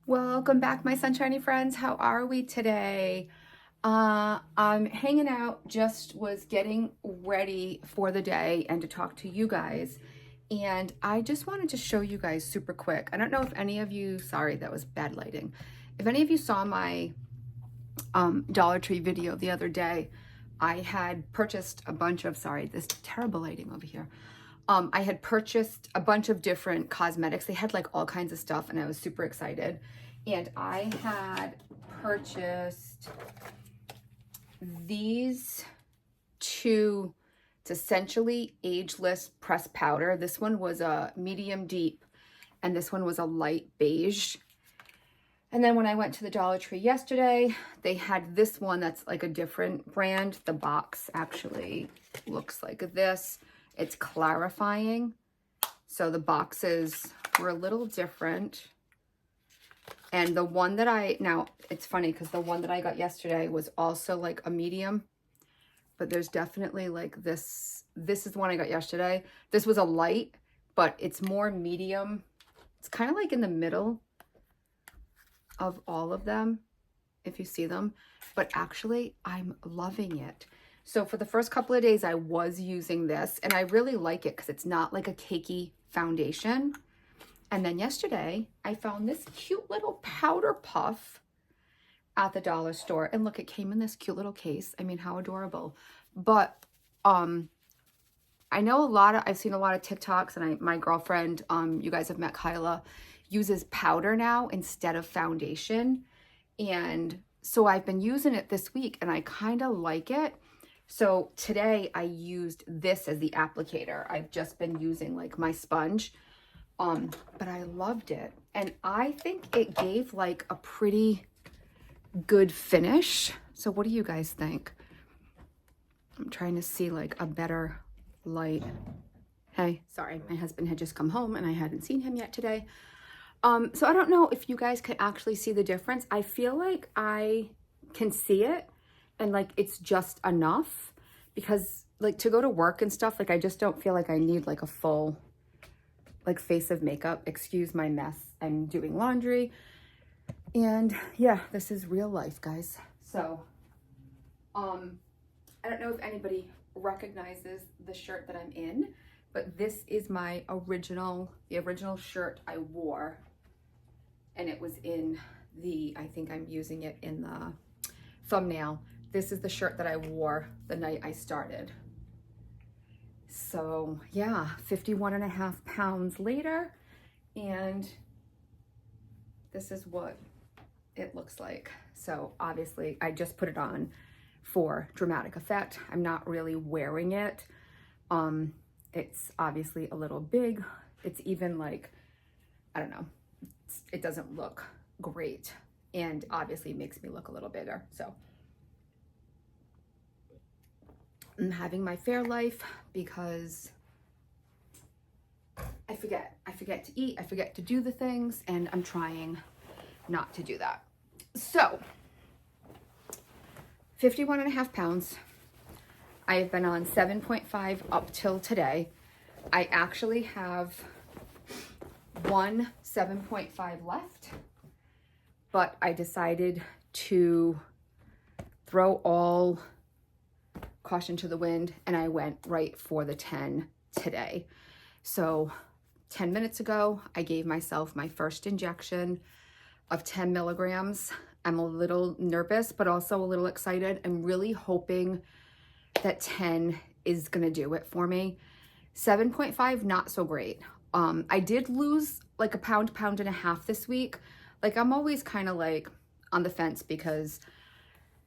Welcome back, my sunshiny friends. How are we today? I'm hanging out, just was getting ready for the day and to talk to you guys. And I just wanted to show you guys super quick. I don't know if any of you, sorry, that was bad lighting. If any of you saw my Dollar Tree video the other day, I had purchased a bunch of, sorry, this terrible lighting over here. I had purchased a bunch of different cosmetics. They had like all kinds of stuff and I was super excited. And I had purchased these two, it's essentially ageless pressed powder. This one was a medium deep and this one was a light beige. And then when I went to the Dollar Tree yesterday, they had this one that's like a different brand. The box actually looks like this. It's clarifying. So the boxes were a little different. And the one that now it's funny because the one that I got yesterday was also like a medium, but there's definitely like this is the one I got yesterday. This was a light, but it's more medium. It's kind of like in the middle of all of them, if you see them, but actually I'm loving it. So for the first couple of days, I was using this and I really like it because it's not like a cakey foundation. And then yesterday I found this cute little powder puff at the dollar store. And look, it came in this cute little case. I mean, how adorable. But I know I've seen a lot of TikToks, and my girlfriend, you guys have met Kyla, uses powder now instead of foundation. And so I've been using it this week and I kind of like it. So today I used this as the applicator. I've just been using like my sponge, but I loved it. And I think it gave like a pretty good finish. So what do you guys think? I'm trying to see like a better light. Hey, sorry, my husband had just come home and I hadn't seen him yet today. So I don't know if you guys could actually see the difference. I feel like I can see it and like it's just enough, because like to go to work and stuff, like I just don't feel like I need like a full like face of makeup. Excuse my mess. I'm doing laundry. And yeah, this is real life, guys. So I don't know if anybody recognizes the shirt that I'm in, but this is my the original shirt I wore. And it was in I think I'm using it in the thumbnail. This is the shirt that I wore the night I started. So yeah, 51.5 pounds later, and this is what it looks like. So obviously I just put it on for dramatic effect. I'm not really wearing it. It's obviously a little big. It's even like, I don't know, it doesn't look great, and obviously makes me look a little bigger. So I'm having my fair life because I forget to eat, I forget to do the things, and I'm trying not to do that. So 51.5 pounds. I have been on 7.5 up till today. I actually have one 7.5 left, but I decided to throw all caution to the wind and I went right for the 10 today. So 10 minutes ago, I gave myself my first injection of 10 milligrams. I'm a little nervous, but also a little excited. I'm really hoping that 10 is gonna do it for me. 7.5, not so great. I did lose like a pound and a half this week. Like I'm always kind of like on the fence because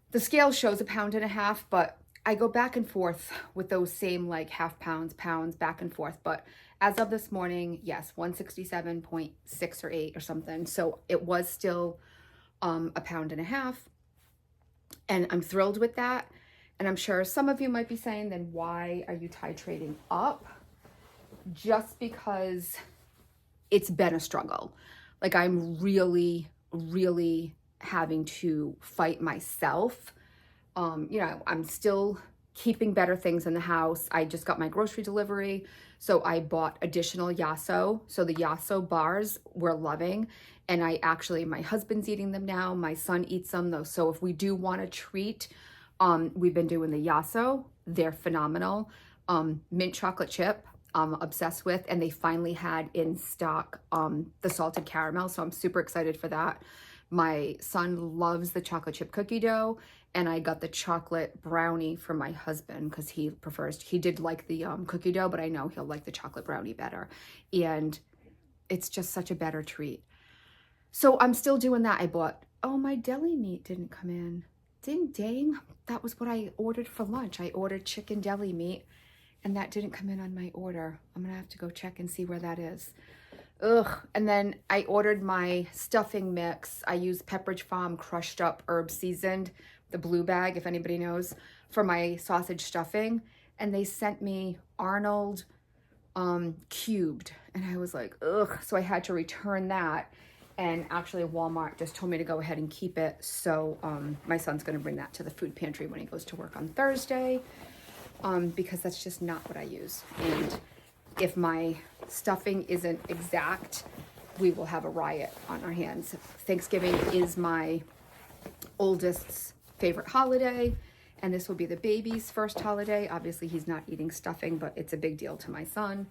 the scale shows a pound and a half, but I go back and forth with those same like half pounds, back and forth. But as of this morning, yes, 167.6 or 8 or something. So it was still a pound and a half. And I'm thrilled with that. And I'm sure some of you might be saying, then why are you titrating up? Just because it's been a struggle. Like I'm really, really having to fight myself. You know, I'm still keeping better things in the house. I just got my grocery delivery, so I bought additional Yasso. So the Yasso bars we're loving, and my husband's eating them now. My son eats them though. So if we do want a treat, we've been doing the Yasso. They're phenomenal. Mint chocolate chip, I'm obsessed with, and they finally had in stock the salted caramel, so I'm super excited for that. My son loves the chocolate chip cookie dough, and I got the chocolate brownie for my husband because he did like the cookie dough, but I know he'll like the chocolate brownie better. And it's just such a better treat. So I'm still doing that. My deli meat didn't come in. Ding dang, that was what I ordered for lunch. I ordered chicken deli meat, and that didn't come in on my order. I'm gonna have to go check and see where that is. Ugh. And then I ordered my stuffing mix. I used Pepperidge Farm crushed up herb seasoned, the blue bag, if anybody knows, for my sausage stuffing. And they sent me Arnold cubed. And I was like, ugh. So I had to return that. And actually Walmart just told me to go ahead and keep it. So my son's gonna bring that to the food pantry when he goes to work on Thursday, because that's just not what I use. And if my stuffing isn't exact, we will have a riot on our hands. Thanksgiving is my oldest's favorite holiday, and this will be the baby's first holiday. Obviously, he's not eating stuffing, but it's a big deal to my son.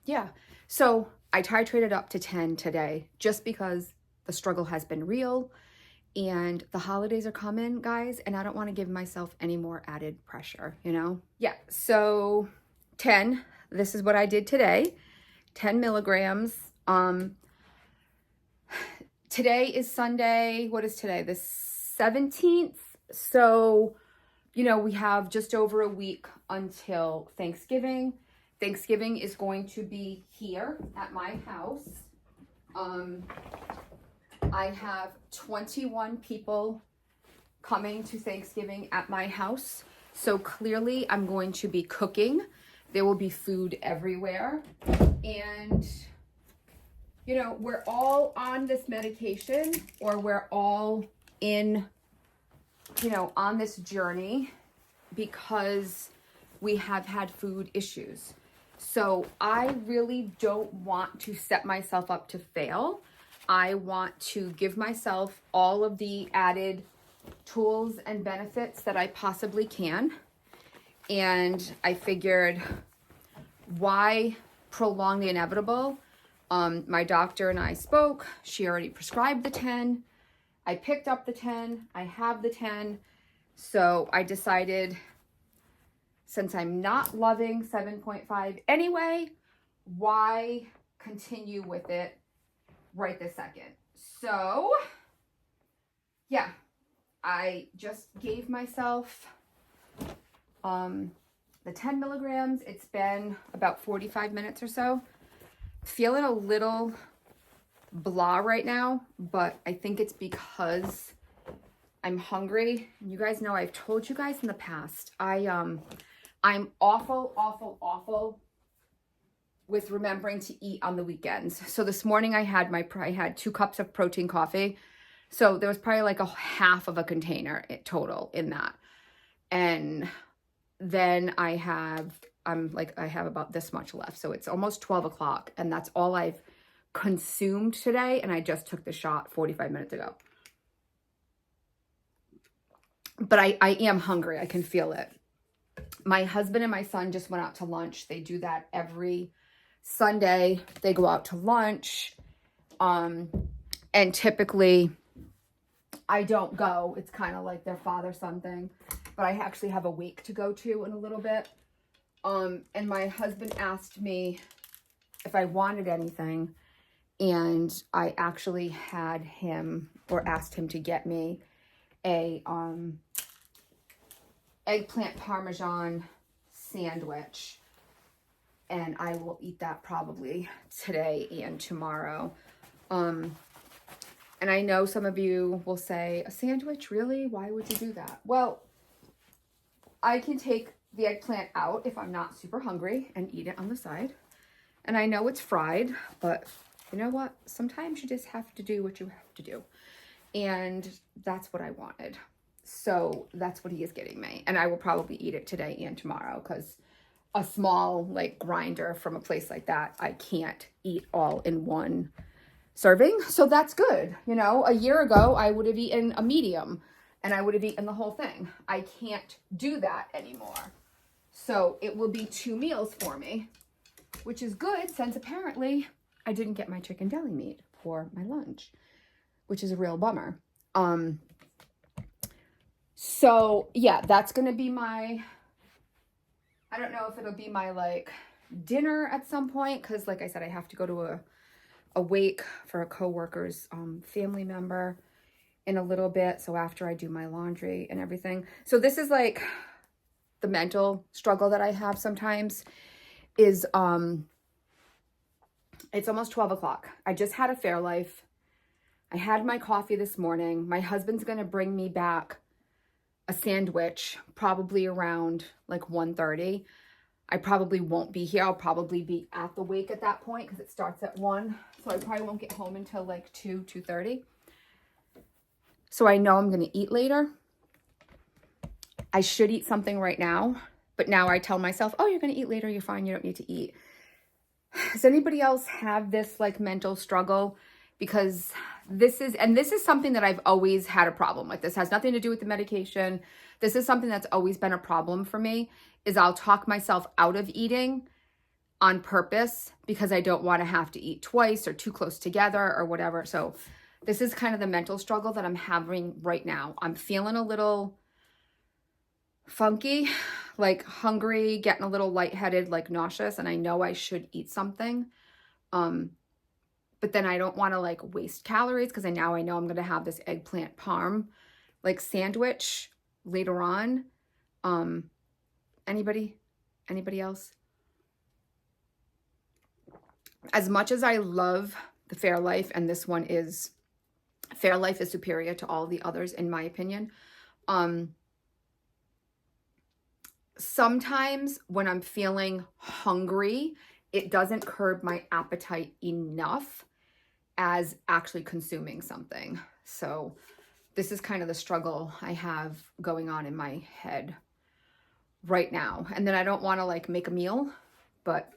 Yeah, so I titrated up to 10 today just because the struggle has been real, and the holidays are coming, guys, and I don't want to give myself any more added pressure, you know? Yeah, so 10, this is what I did today, 10 milligrams. Today is Sunday. What is today? The 17th. So, we have just over a week until Thanksgiving. Thanksgiving is going to be here at my house. I have 21 people coming to Thanksgiving at my house. So clearly I'm going to be cooking. There will be food everywhere. And, we're all on this medication, or we're all in, on this journey because we have had food issues. So I really don't want to set myself up to fail. I want to give myself all of the added tools and benefits that I possibly can. And I figured, why prolong the inevitable? My doctor and I spoke. She already prescribed the 10. I picked up the 10. I have the 10. So I decided, since I'm not loving 7.5 anyway, why continue with it right this second? So, yeah, I just gave myself the 10 milligrams. It's been about 45 minutes or so. Feeling a little blah right now, but I think it's because I'm hungry. You guys know, I've told you guys in the past, I'm awful with remembering to eat on the weekends. So this morning I had 2 cups of protein coffee. So there was probably like a half of a container total in that. And then I have about this much left. So it's almost 12 o'clock, and that's all I've consumed today. And I just took the shot 45 minutes ago. But I am hungry. I can feel it. My husband and my son just went out to lunch. They do that every Sunday. They go out to lunch. And typically I don't go. It's kind of like their father-son thing. But I actually have a wake to go to in a little bit. And my husband asked me if I wanted anything. And I actually asked him to get me a eggplant parmesan sandwich, and I will eat that probably today and tomorrow. And I know some of you will say, a sandwich, really? Why would you do that? Well, I can take the eggplant out if I'm not super hungry and eat it on the side. And I know it's fried, but you know what? Sometimes you just have to do what you have to do. And that's what I wanted. So that's what he is getting me. And I will probably eat it today and tomorrow, because a small like grinder from a place like that, I can't eat all in one serving. So that's good. You know, a year ago, I would have eaten a medium and I would have eaten the whole thing. I can't do that anymore. So it will be 2 meals for me, which is good since apparently I didn't get my chicken deli meat for my lunch, which is a real bummer. So yeah, that's going to be my, I don't know if it'll be my like dinner at some point, because like I said, I have to go to a wake for a coworker's family member in a little bit. So after I do my laundry and everything. So this is like the mental struggle that I have sometimes is it's almost 12 o'clock. I just had a Fairlife. I had my coffee this morning. My husband's going to bring me back a sandwich probably around like 1:30. I probably won't be here. I'll probably be at the wake at that point because it starts at 1. So I probably won't get home until like 2:30. So I know I'm going to eat later. I should eat something right now. But now I tell myself, oh, you're going to eat later. You're fine. You don't need to eat. Does anybody else have this like mental struggle? Because this is something that I've always had a problem with. This has nothing to do with the medication. This is something that's always been a problem for me, is I'll talk myself out of eating on purpose because I don't want to have to eat twice or too close together or whatever. So this is kind of the mental struggle that I'm having right now. I'm feeling a little funky, like hungry, getting a little lightheaded, like nauseous, and I know I should eat something. But then I don't want to like waste calories because I know I'm going to have this eggplant parm like sandwich later on. Anybody else? As much as I love the Fairlife, and this one is, Fairlife is superior to all the others in my opinion. Sometimes when I'm feeling hungry, it doesn't curb my appetite enough as actually consuming something. So this is kind of the struggle I have going on in my head right now. And then I don't want to like make a meal, but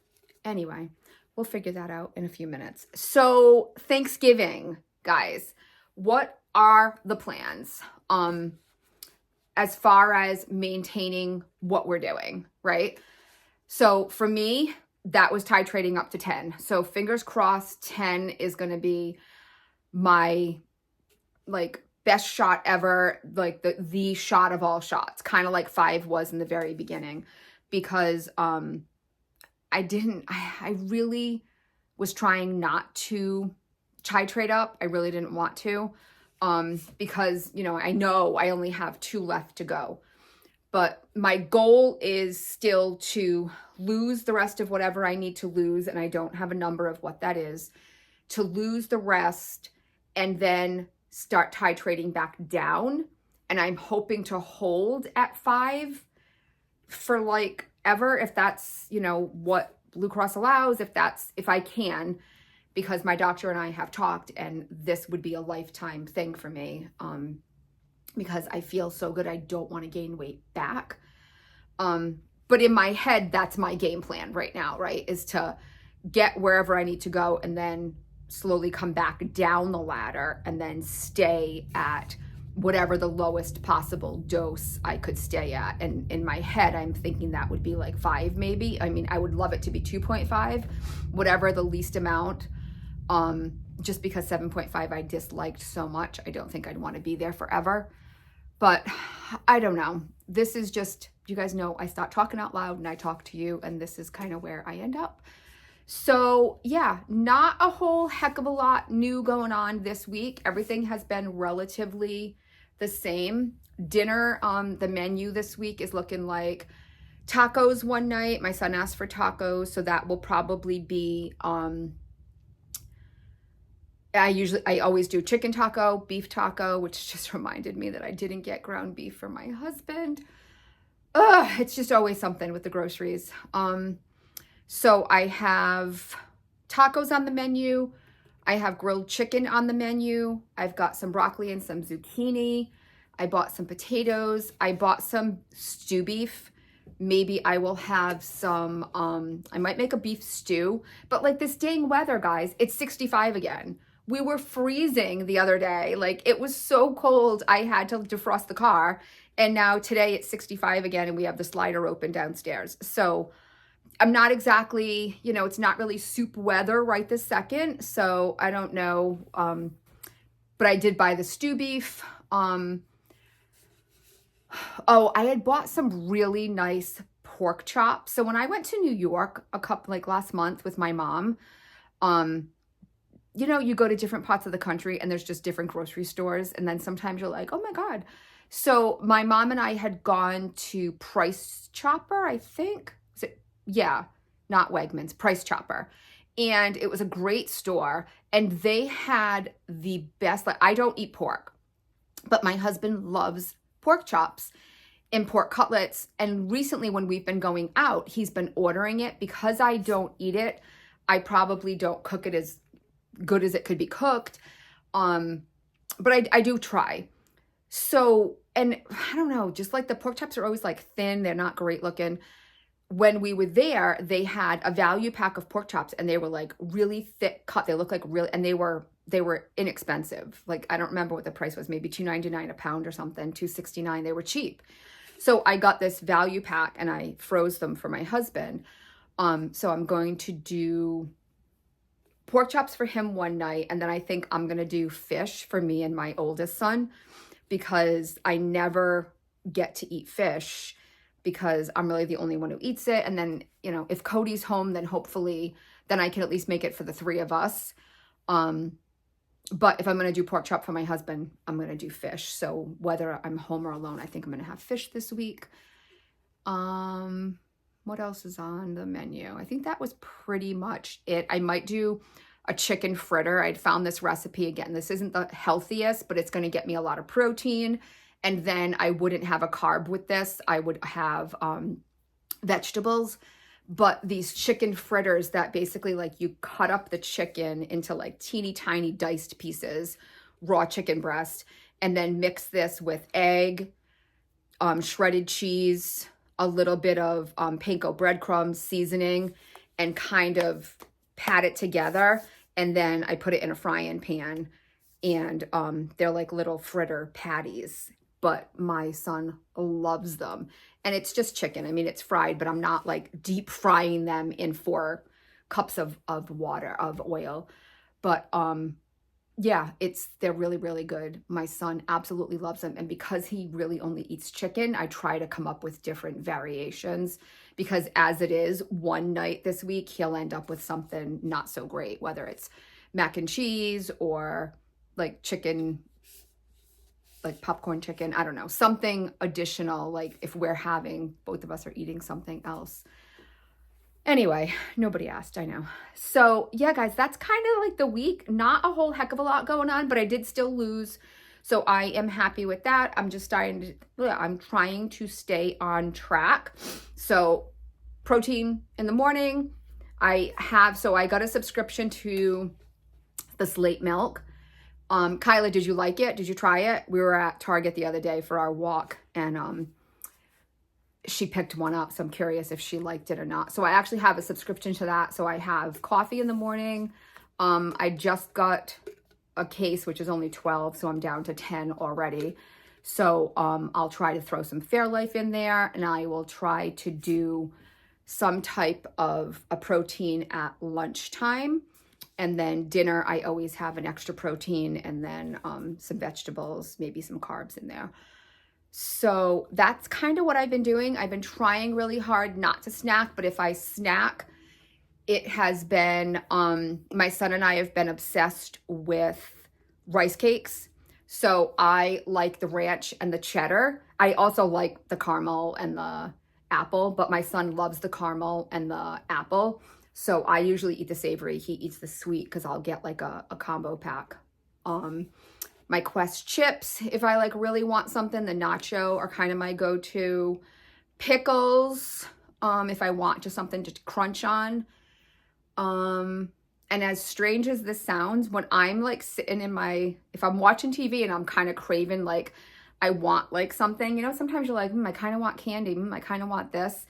anyway, we'll figure that out in a few minutes. So Thanksgiving, guys, what are the plans? As far as maintaining what we're doing, right? So for me, that was titrating up to 10. So fingers crossed 10 is going to be my like best shot ever, like the shot of all shots, kind of like 5 was in the very beginning, because I really was trying not to titrate up. I really didn't want to, because, you know I only have 2 left to go. But my goal is still to lose the rest of whatever I need to lose, and I don't have a number of what that is, to lose the rest and then start titrating back down. And I'm hoping to hold at 5 for like ever, if that's, what Blue Cross allows, if I can, because my doctor and I have talked, and this would be a lifetime thing for me. Because I feel so good, I don't want to gain weight back. But in my head, that's my game plan right now, right? Is to get wherever I need to go and then slowly come back down the ladder and then stay at whatever the lowest possible dose I could stay at. And in my head, I'm thinking that would be like 5 maybe. I mean, I would love it to be 2.5, whatever the least amount. Just because 7.5 I disliked so much, I don't think I'd want to be there forever. But I don't know. This is just, you guys know I start talking out loud and I talk to you, and this is kind of where I end up. So yeah, not a whole heck of a lot new going on this week. Everything has been relatively the same. Dinner on the menu this week is looking like tacos one night. My son asked for tacos, so that will probably be I always do chicken taco, beef taco, which just reminded me that I didn't get ground beef for my husband. It's just always something with the groceries. So I have tacos on the menu. I have grilled chicken on the menu. I've got some broccoli and some zucchini. I bought some potatoes. I bought some stew beef. Maybe I will have some, I might make a beef stew. But like this dang weather, guys, it's 65 again. We were freezing the other day. Like it was so cold, I had to defrost the car. And now today it's 65 again and we have the slider open downstairs. So I'm not exactly, you know, it's not really soup weather right this second. So I don't know. But I did buy the stew beef. Oh, I had bought some really nice pork chops. So when I went to New York like last month with my mom, you know, you go to different parts of the country and there's just different grocery stores. And then sometimes you're like, oh my God. So my mom and I had gone to Price Chopper, I think. Was it? Yeah, not Wegmans, Price Chopper. And it was a great store. And they had the best, like I don't eat pork, but my husband loves pork chops and pork cutlets. And recently when we've been going out, he's been ordering it. Because I don't eat it, I probably don't cook it as good as it could be cooked. But I do try. So, and I don't know, just like the pork chops are always like thin. They're not great looking. When we were there, they had a value pack of pork chops and they were like really thick cut. They looked like really, and they were inexpensive. Like, I don't remember what the price was, maybe $2.99 a pound or something, $2.69. They were cheap. So I got this value pack and I froze them for my husband. So I'm going to do pork chops for him one night. And then I think I'm going to do fish for me and my oldest son, because I never get to eat fish because I'm really the only one who eats it. And then, you know, if Cody's home, then hopefully then I can at least make it for the three of us. But if I'm going to do pork chop for my husband, I'm going to do fish. So whether I'm home or alone, I think I'm going to have fish this week. What else is on the menu? I think that was pretty much it. I might do a chicken fritter. I'd found this recipe again. This isn't the healthiest, but it's going to get me a lot of protein. And then I wouldn't have a carb with this. I would have vegetables. But these chicken fritters that basically like you cut up the chicken into like teeny tiny diced pieces, raw chicken breast, and then mix this with egg, shredded cheese, a little bit of panko breadcrumbs, seasoning, and kind of pat it together. And then I put it in a frying pan, and they're like little fritter patties. But my son loves them. And it's just chicken. I mean, it's fried, but I'm not like deep frying them in 4 cups of oil. But yeah, they're really, really good. My son absolutely loves them. And because he really only eats chicken, I try to come up with different variations, because as it is, one night this week, he'll end up with something not so great, whether it's mac and cheese or like chicken, like popcorn chicken, I don't know, something additional, like if both of us are eating something else. Anyway, nobody asked, I know. So yeah, guys, that's kind of like the week. Not a whole heck of a lot going on, but I did still lose. So I am happy with that. I'm trying to stay on track. So protein in the morning. I got a subscription to the Slate milk. Kyla, did you like it? Did you try it? We were at Target the other day for our walk, and she picked one up. So I'm curious if she liked it or not. So I actually have a subscription to that. So I have coffee in the morning. I just got a case, which is only 12. So I'm down to 10 already. So I'll try to throw some Fairlife in there, and I will try to do some type of a protein at lunchtime. And then dinner, I always have an extra protein and then some vegetables, maybe some carbs in there. So that's kind of what I've been doing. I've been trying really hard not to snack, but if I snack, it has been, my son and I have been obsessed with rice cakes. So I like the ranch and the cheddar. I also like the caramel and the apple, but my son loves the caramel and the apple. So I usually eat the savory. He eats the sweet because I'll get like a combo pack. My Quest chips, if I like really want something, the nacho are kind of my go-to. Pickles, if I want just something to crunch on. And as strange as this sounds, when I'm like sitting if I'm watching TV and I'm kind of craving like I want like something, you know, sometimes you're like, I kind of want candy. I kind of want this.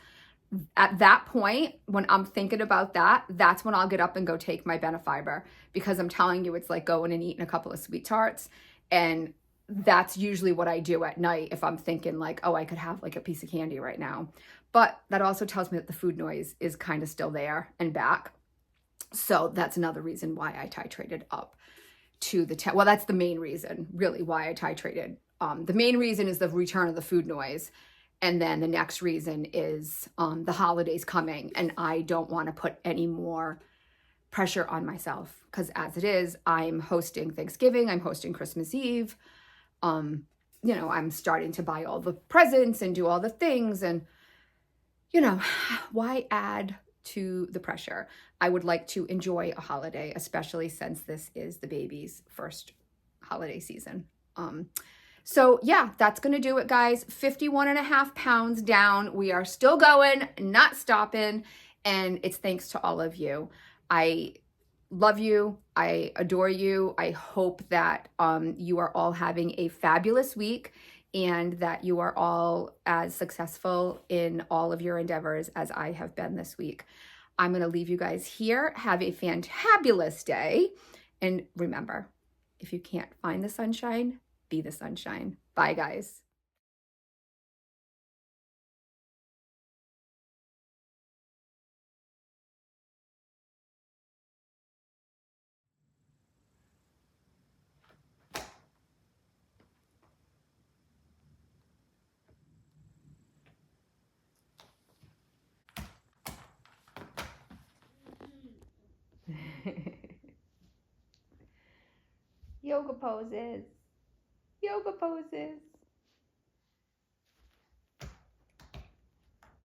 At that point, when I'm thinking about that, that's when I'll get up and go take my Benefiber, because I'm telling you, it's like going and eating a couple of sweet tarts. And that's usually what I do at night if I'm thinking like, oh, I could have like a piece of candy right now. But that also tells me that the food noise is kind of still there and back. So that's another reason why I titrated up to the 10. Well, that's the main reason, really, why I titrated. The main reason is the return of the food noise. And then the next reason is the holidays coming, and I don't want to put any more pressure on myself, because as it is, I'm hosting Thanksgiving, I'm hosting Christmas Eve. You know, I'm starting to buy all the presents and do all the things, and, you know, why add to the pressure? I would like to enjoy a holiday, especially since this is the baby's first holiday season. So yeah, that's going to do it, guys. 51.5 pounds down. We are still going, not stopping. And it's thanks to all of you. I love you. I adore you. I hope that you are all having a fabulous week, and that you are all as successful in all of your endeavors as I have been this week. I'm going to leave you guys here. Have a fantabulous day. And remember, if you can't find the sunshine, be the sunshine. Bye, guys. Yoga poses. Yoga poses.